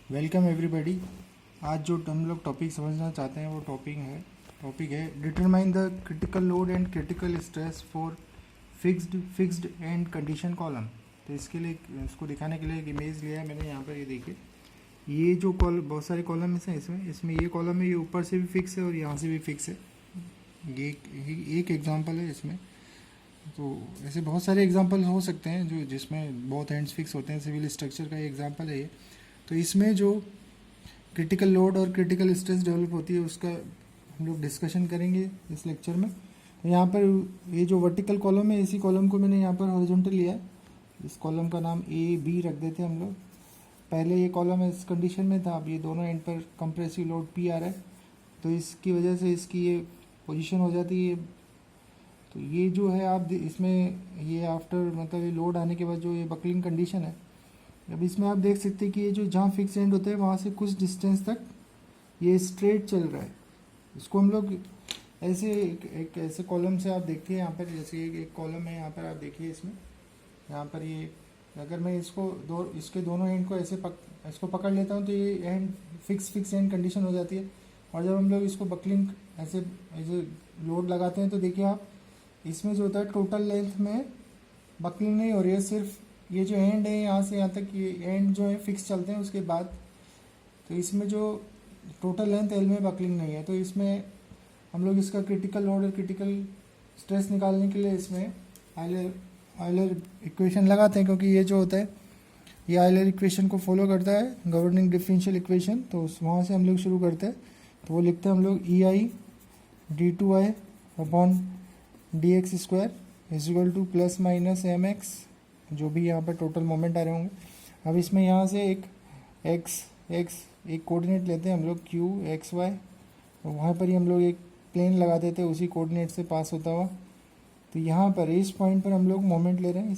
Welcome everybody. आज जो हम लोग टॉपिक समझना चाहते हैं वो टॉपिक है determine the critical load and critical stress for fixed and condition column. तो इसके लिए इसको दिखाने के लिए एक इमेज लिया है मैंने। यहाँ पर ये देखिए, ये जो बहुत सारे कॉलम हैं इसमें ये कॉलम है, ये ऊपर से भी फिक्स है और यहाँ से भी फिक्स है। ये एक एग्जांपल है इसमें। तो ऐसे बहुत सारे एग्जांपल हो सकते हैं जो जिसमें बहुत हैंड्स फिक्स होते हैं। सिविल स्ट्रक्चर का एग्जांपल है ये। तो इसमें जो क्रिटिकल लोड और क्रिटिकल स्ट्रेस डेवलप होती है उसका हम लोग डिस्कशन करेंगे इस लेक्चर में। तो यहाँ पर ये जो वर्टिकल कॉलम है, इसी कॉलम को मैंने यहाँ पर हॉरिजॉन्टल लिया है। इस कॉलम का नाम ए बी रख देते हैं हम लोग। पहले ये कॉलम इस कंडीशन में था, अब ये दोनों एंड पर कंप्रेसिव लोड पी आ रहा है, तो इसकी वजह से इसकी ये पोजीशन हो जाती है। तो ये जो है आप इसमें ये आफ्टर मतलब ये लोड आने के बाद जो ये बकलिंग कंडीशन है, अब इसमें आप देख सकते हैं कि ये जो जहाँ फिक्स एंड होता है वहाँ से कुछ डिस्टेंस तक ये स्ट्रेट चल रहा है। इसको हम लोग ऐसे एक ऐसे कॉलम से आप देखिए यहाँ पर, जैसे एक कॉलम है यहाँ पर, आप देखिए इसमें यहाँ पर ये अगर मैं इसके दोनों एंड को ऐसे इसको पकड़ लेता हूँ तो ये एंड फिक्स एंड कंडीशन हो जाती है। और जब हम लोग इसको बकलिंग ऐसे लोड लगाते हैं तो देखिए आप, इसमें जो होता है टोटल लेंथ में बकलिंग नहीं हो रही है, सिर्फ ये जो एंड है यहाँ से यहाँ तक ये एंड जो है फिक्स चलते हैं उसके बाद। तो इसमें जो टोटल लेंथ एल में बकलिंग नहीं है। तो इसमें हम लोग इसका क्रिटिकल लोड और क्रिटिकल स्ट्रेस निकालने के लिए इसमें आयलर इक्वेशन लगाते हैं, क्योंकि ये जो होता है ये आयलर इक्वेशन को फॉलो करता है, गवर्निंग डिफरेंशियल इक्वेशन। तो वहाँ से हम लोग शुरू करते हैं। तो वो लिखते हैं हम लोग E I D two I upon D X square is equal to plus minus M X, जो भी यहाँ पर टोटल मोमेंट आ रहे होंगे। अब इसमें यहाँ से एक एक कोऑर्डिनेट लेते हैं हम लोग क्यू एक्स वाई, वहाँ पर ही हम लोग एक प्लेन लगा देते हैं उसी कोऑर्डिनेट से पास होता हुआ। तो यहाँ पर इस पॉइंट पर हम लोग मोमेंट ले रहे हैं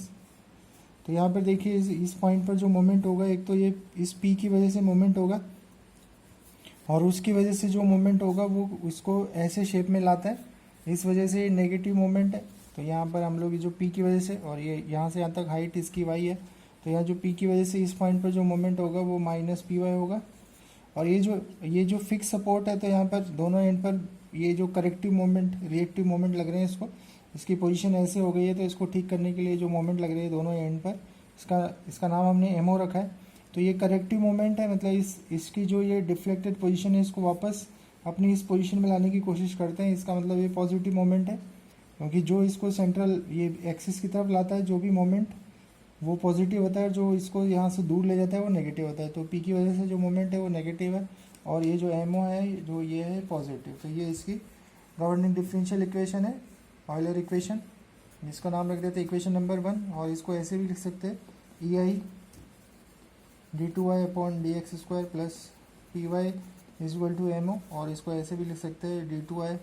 तो यहाँ पर देखिए इस पॉइंट पर जो मोमेंट होगा, एक तो ये इस पी की वजह से मोमेंट होगा और उसकी वजह से जो मोमेंट होगा वो उसको ऐसे शेप में लाता है, इस वजह से नेगेटिव मोमेंट है। तो यहाँ पर हम लोग जो पी की वजह से, और ये यहाँ से यहाँ तक हाइट इसकी वाई है, तो यहाँ जो पी की वजह से इस पॉइंट पर जो मोमेंट होगा वो माइनस पी वाई होगा। और ये जो फिक्स सपोर्ट है, तो यहाँ पर दोनों एंड पर ये जो करेक्टिव मोमेंट रिएक्टिव मोमेंट लग रहे हैं, इसकी पोजीशन ऐसे हो गई है, तो इसको ठीक करने के लिए जो मोमेंट लग रहे हैं दोनों एंड पर, इसका नाम हमने एमओ रखा है। तो ये करेक्टिव मोमेंट है, मतलब इसकी जो ये डिफ्लेक्टेड पोजीशन है इसको वापस अपनी इस पोजीशन में लाने की कोशिश करते हैं। इसका मतलब ये पॉजिटिव मोमेंट है, क्योंकि जो इसको सेंट्रल ये एक्सिस की तरफ लाता है जो भी मोमेंट वो पॉजिटिव होता है, जो इसको यहाँ से दूर ले जाता है वो नेगेटिव होता है। तो पी की वजह से जो मोमेंट है वो नेगेटिव है और ये जो एमओ है जो ये है पॉजिटिव। तो ये इसकी गवर्निंग डिफरेंशियल इक्वेशन है, ऑयलर इक्वेशन, जिसका नाम रख देते हैं इक्वेशन नंबर 1। और इसको ऐसे भी लिख सकते हैं E I D two Y upon D X square plus P Y is equal to M O. और इसको ऐसे भी लिख सकते हैं D two Y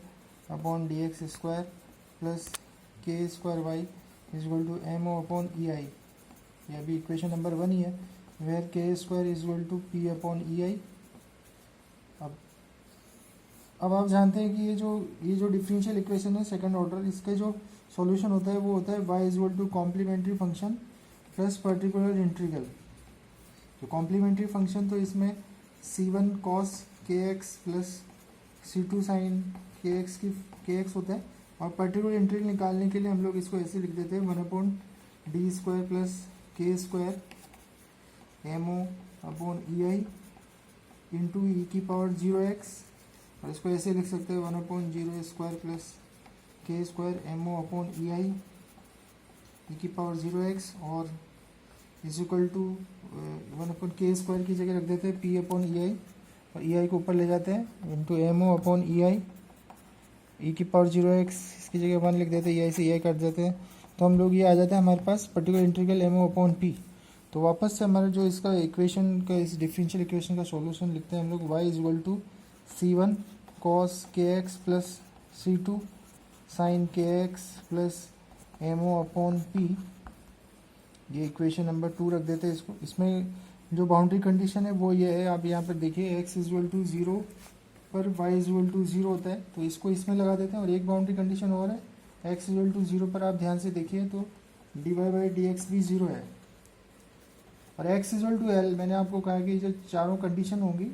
upon D X square plus K square Y is equal to M O upon E I. यह भी equation number 1 ही है, where K square is equal to P upon E I. अब आप जानते हैं कि ये जो डिफरेंशियल इक्वेशन है सेकंड ऑर्डर, इसके जो सॉल्यूशन होता है वो होता है y is equal to complementary function plus particular integral. तो कॉम्प्लीमेंट्री फंक्शन तो इसमें c1 cos kx plus c2 sin kx होता है। और पर्टिकुलर इंटीग्रल निकालने के लिए हम लोग इसको ऐसे लिख देते हैं 1 upon D square plus K square M O upon E आई इंटू ई की पावर 0x। और इसको ऐसे लिख सकते हैं 1 upon 0 square plus K square M O upon E आई ई की पावर 0x और इज इक्वल टू 1 अपॉन के स्क्वायर की जगह रख देते हैं पी अपॉन ई आई, और ई आई को ऊपर ले जाते हैं into M O upon E आई ई की पावर 0x, इसकी जगह 1 लिख देते हैं, ई आई से ई आई काट देते हैं। तो हम लोग ये आ जाता है हमारे पास particular integral M O upon P. तो वापस से हमारा जो इसका इक्वेशन का इस डिफरेंशियल इक्वेशन का सॉल्यूशन लिखते हैं हम लोग y is equal to c1 cos kx plus c2 sin kx plus mo upon p। ये इक्वेशन नंबर 2 रख देते हैं इसको। इसमें जो बाउंड्री कंडीशन है वो ये है, आप यहाँ पर देखिए x इज इक्वल टू 0 पर y इज इक्वल टू 0 होता है, तो इसको इसमें लगा देते हैं। और एक बाउंड्री कंडीशन और है, x इज इक्वल टू 0 पर आप ध्यान से देखिए तो dy बाई डी एक्स भी 0 है। और x इजल टू एल, मैंने आपको कहा कि जो चारों कंडीशन होंगी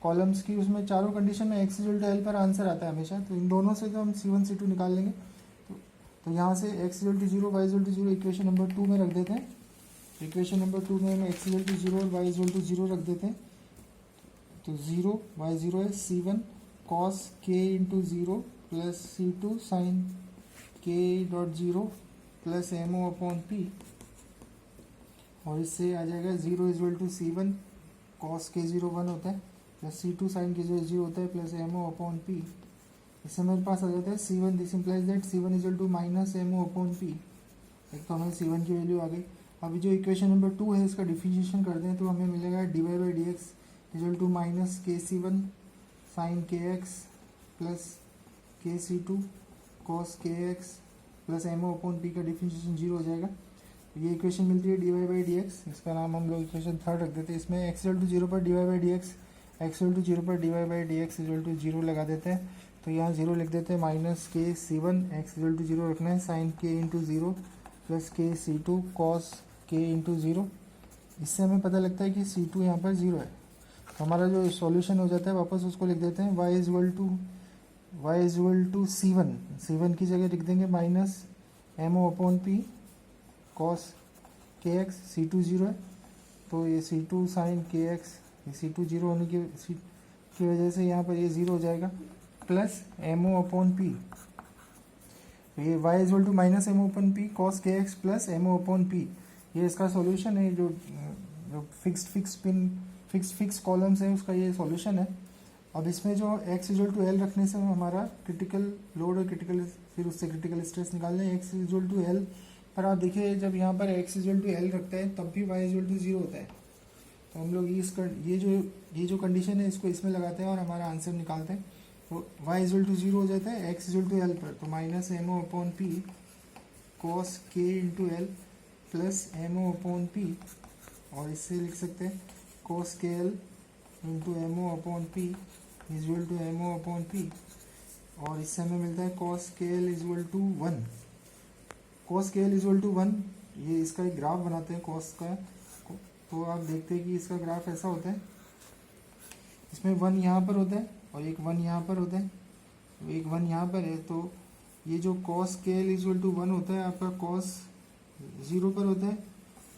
कॉलम्स की, उसमें चारों कंडीशन में x इजल टू एल पर आंसर आता है हमेशा। तो इन दोनों से तो हम C1 C2 निकाल लेंगे। तो यहाँ से x equal to zero y equal to zero equation number 2 में रख देते हैं। इक्वेशन नंबर 2 में हम x इजल टू जीरो और y इजल टू जीरो रख देते हैं। तो जीरो वाई जीरो है C1 cos k into zero plus C2 sine k dot zero plus MO upon P, और इससे आ जाएगा zero equal to C1 cos k zero 1 होता है plus C2 sine k zero 0 होता है प्लस MO अपॉन P। इससे मेरे पास आ जाता है C1, this implies that C1 equal to minus MO upon P। एक तो हमें C1 की वैल्यू आ गई। अभी जो इक्वेशन नंबर 2 है इसका डिफरेंशिएशन कर दें तो हमें मिलेगा dy by d x equal to minus KC1 sine KX plus KC2 cos KX plus MO upon P का डिफरेंशिएशन 0 हो जाएगा। तो ये इक्वेशन मिलती है dy बाई डी एक्स, इसका नाम हम लोग इक्वेशन 3 रख देते हैं। इसमें x इजल टू जीरो पर dy by d x, x equal to zero पर dy by d x equal to zero लगा देते हैं। तो यहाँ जीरो लिख देते हैं minus KC1 x equal to zero रखना है sine k into zero plus KC2 cos k into zero. इससे हमें पता लगता है कि C2 यहाँ पर जीरो है। तो हमारा जो सॉल्यूशन हो जाता है वापस उसको लिख देते हैं y इजल टू C1 की जगह लिख देंगे minus MO upon P cos kx, C2 zero है तो ये C2 साइन kx, ये C2 जीरो होने की वजह से यहाँ पर ये जीरो हो जाएगा प्लस MO अपॉन P। तो ये y equal to minus MO upon P cos kx plus MO upon P, ये इसका सॉल्यूशन है। जो फिक्स कॉलम्स है उसका ये सॉल्यूशन है। अब इसमें जो x इजल टू एल रखने से हमारा क्रिटिकल लोड और क्रिटिकल, फिर उससे क्रिटिकल स्ट्रेस निकालना है। x इजल टू एल पर आप देखिए जब यहाँ पर x इजल टू एल रखते हैं तब भी y इजल टू जीरो होता है। तो हम लोग ये जो कंडीशन है इसको इसमें लगाते हैं और हमारा आंसर निकालते हैं। तो y इजल टू जीरो हो जाता है x इजल टू एल पर, तो minus MO upon P cos k into l plus MO upon P, और इससे लिख सकते हैं cos k l into MO upon P equal to MO upon P, और इससे हमें मिलता है cos k l equal to 1। cos k l equal to 1, ये इसका एक ग्राफ बनाते हैं cos का। तो आप देखते हैं कि इसका ग्राफ ऐसा होता है, इसमें 1 यहाँ पर होता है और एक 1 यहाँ पर होता है, तो एक 1 यहाँ पर है। तो ये जो cos k l equal to 1 होता है आपका cos 0 पर होता है,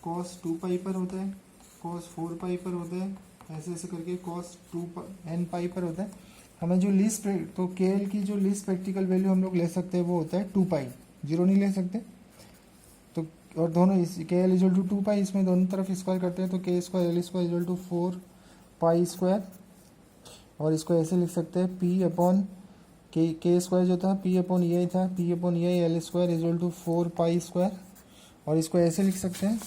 cos 2 पाई पर होता है, cos 4 पाई पर होता है, ऐसे ऐसे करके cos 2 n पाई पर होता है। हमें जो लीस्ट, तो के एल की जो लीस्ट प्रैक्टिकल वैल्यू हम लोग ले सकते हैं वो होता है 2 पाई, जीरो नहीं ले सकते। तो और दोनों इस के एल इजल टू 2 पाई, इसमें दोनों तरफ स्क्वायर करते हैं तो k square l square equal to 4 pi square, और इसको ऐसे लिख सकते हैं पी अपॉन के स्क्वायर जो था पी अपॉन ई आई था, P upon E I L square equal to 4 pi square, और इसको ऐसे लिख सकते हैं,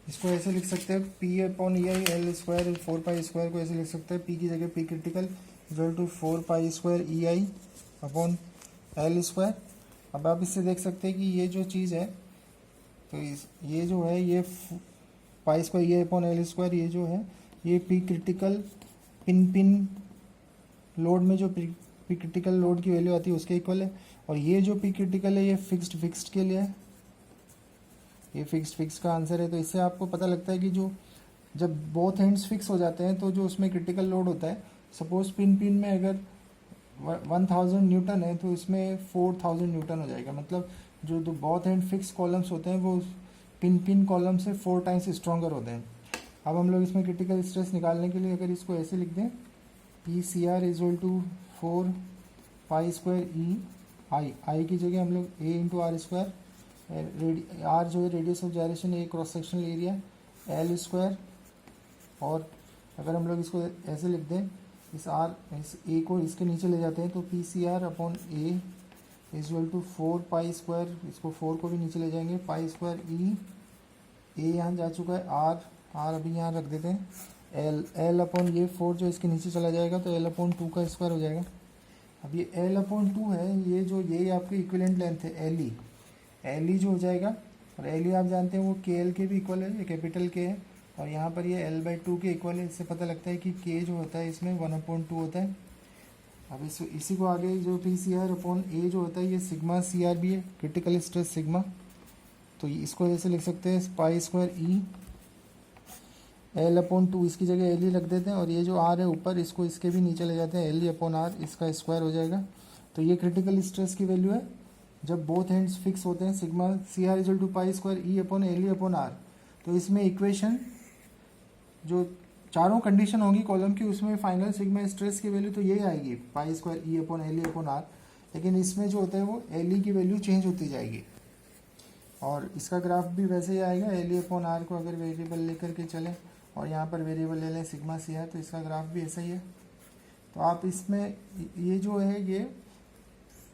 इसको ऐसे लिख सकते हैं P upon E I L square 4 pi square को ऐसे लिख सकते हैं पी की जगह P critical equal to 4 pi square E I upon L square. अब आप इससे देख सकते हैं कि ये जो चीज़ है, तो ये जो है ये पाई square E I upon L square, ये जो है ये पी क्रिटिकल पिन लोड में जो पी क्रिटिकल लोड की वैल्यू आती है उसके इक्वल है, और ये जो पी क्रिटिकल है ये फिक्स्ड के लिए है, ये फिक्स का आंसर है। तो इससे आपको पता लगता है कि जो जब बोथ एंड्स फिक्स हो जाते हैं तो जो उसमें क्रिटिकल लोड होता है, सपोज पिन में अगर 1000 न्यूटन है तो इसमें 4000 न्यूटन हो जाएगा। मतलब जो बोथ एंड फिक्स कॉलम्स होते हैं वो पिन कॉलम से 4 टाइम्स स्ट्रॉन्गर होते हैं। अब हम लोग इसमें क्रिटिकल स्ट्रेस निकालने के लिए अगर इसको ऐसे लिख दें P C R equal to 4 pi square E I की जगह हम लोग A into R square, R जो है radius of gyration, A cross sectional area, L square, और अगर हम लोग इसको ऐसे लिख दें इस ए को इसके नीचे ले जाते हैं तो P C R upon A equal to 4 pi square, इसको 4 को भी नीचे ले जाएंगे पाई स्क्वायर ई, ए यहाँ जा चुका है, आर अभी यहाँ रख देते हैं, एल अपॉन ये 4 जो इसके नीचे चला जाएगा तो एल अपॉन 2 का स्क्वायर हो जाएगा। अब ये एल अपॉन 2 है, ये आपकी इक्विवेलेंट लेंथ है एल ई जो हो जाएगा, और एल ई आप जानते हैं वो के एल के भी इक्वल है, ये कैपिटल के है, और यहाँ पर ये एल बाई 2 के इक्वल है। इससे पता लगता है कि के जो होता है इसमें 1/2 होता है। अब इसी को आगे जो पी सी आर अपॉन ए जो होता है ये सिग्मा सी आर भी है, क्रिटिकल स्ट्रेस सिग्मा। तो इसको ऐसे लिख सकते हैं पाई स्क्वायर ई एल अपॉन 2, इसकी जगह एल ही रख देते हैं, और ये जो आर है ऊपर इसको इसके भी नीचे ले जाते हैं, एल ई अपॉन आर, इसका स्क्वायर हो जाएगा। तो ये क्रिटिकल स्ट्रेस की वैल्यू है जब बोथ हैंड्स फिक्स होते हैं, sigma C R equal to pi square E upon L E upon R. तो इसमें इक्वेशन जो चारों कंडीशन होगी कॉलम की, उसमें फाइनल सिग्मा स्ट्रेस की वैल्यू तो यही आएगी, pi square E upon L E upon R. लेकिन इसमें जो होता है वो एल ई की वैल्यू चेंज होती जाएगी, और इसका ग्राफ भी वैसे ही आएगा। एल ई अपॉन आर को अगर वेरिएबल लेकर के चलें और यहाँ पर वेरिएबल ले लें सिग्मा सी आर, तो इसका ग्राफ भी ऐसा ही है। तो आप इसमें ये जो है ये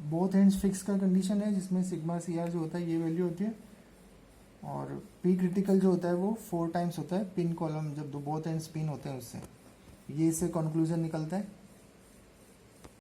बोथ एंड्स फिक्स का कंडीशन है, जिसमें सिग्मा सी आर जो होता है ये वैल्यू होती है, और पी क्रिटिकल जो होता है वो 4 टाइम्स होता है पिन कॉलम, जब दो बोथ एंड्स पिन होते हैं उससे। ये इससे कंक्लूजन निकलता है।